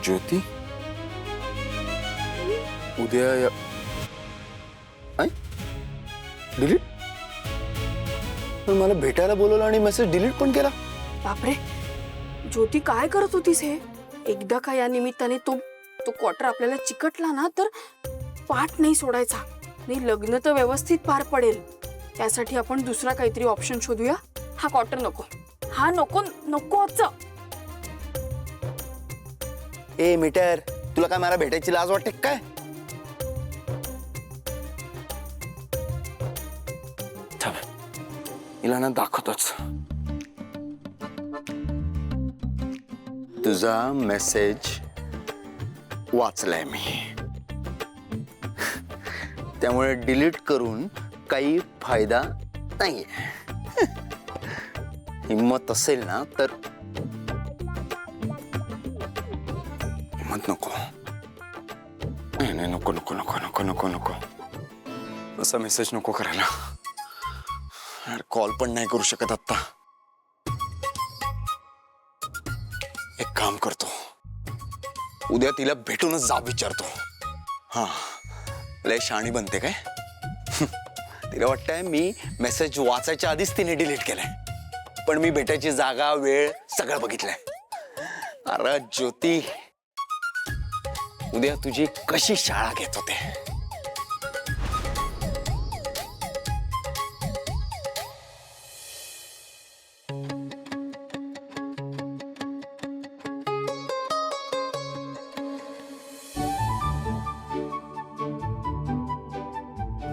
ज्योती उद्या डिलीट पण मला भेटायला बोलवलं आणि मेसेज डिलीट पण केला. बापरे, ज्योती काय करत होतीस हे? एकदा का या निमित्ताने तो क्वार्टर आपल्याला चिकटला ना तर पाठ नाही सोडायचा. नाही, लग्न तर व्यवस्थित पार पडेल. त्यासाठी आपण दुसरा काहीतरी ऑप्शन शोधूया. हा क्वार्टर नको, हा नको नको. ए मीटर, तुला काय मला भेटायची लाज वाटते काय? थांब, हिला ना दाखवतोच. तुझा मेसेज वाचलाय मी, त्यामुळे डिलीट करून काही फायदा नाहीये. हिम्मत असेल ना तर हिम्मत नको. नाही नाही, नको नको नको नको नको नको. असा मेसेज नको करायला. यार, कॉल पण नाही करू शकत आता. एक काम करतो, उद्या तिला भेटूनच जाब विचारतो. हा, लय शाणी बनते काय? तिला वाटतंय मी मेसेज वाचायच्या आधीच तिने डिलीट केलाय, पण मी भेटायची जागा वेळ सगळं बघितलंय. अरे ज्योती, उद्या तुझी कशी शाळा घेत होते.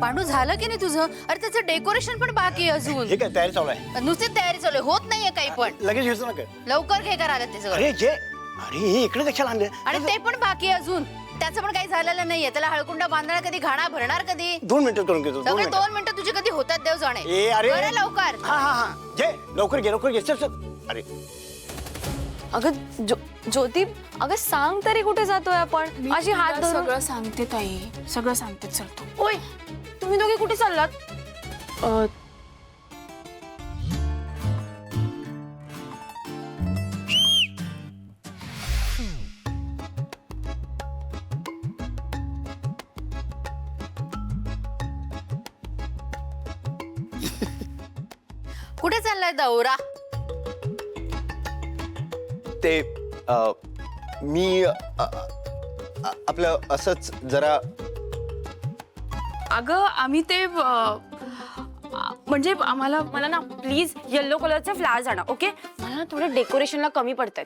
पांडू, झालं की नाही तुझं? अरे त्याचं डेकोरेशन पण बाकी आहे अजून. हे काय तयारी चालू आहे? नुसती तयारी चालू आहे, होत नाहीये काही पण. लगेच घ्यायचं नका. लवकर घे करा ते सगळं. अरे हे इकडे कशाला आणलं? आणि ते पण बाकी आहे अजून. त्याचं पण काही झालेलं नाहीये. त्याला हळकुंडा बांधणार कधी, घाणा भरणार कधी? 2 मिनिटं करून घेतो. सगळे 2 मिनिटं तुझी कधी होतात देव जाणे. ए अरे बरं, लवकर. हा हा हा, घे लवकर घे चल चल. अरे अगं ज्योती, अगं सांग तरी कुठे जातोय आपण? अशी हात धरून. सगळं सांगते ताई, सगळं सांगते. चल तू. ओय, तुम्ही दोघे कुठे चाललात? कुठे चाललाय दौरा? ते मी आपलं असंच जरा. अगं आम्ही ते म्हणजे मला मला ना प्लीज येलो कलरचे फ्लावर्स आणा. ओके, मला ना थोडे डेकोरेशनला कमी पडतात.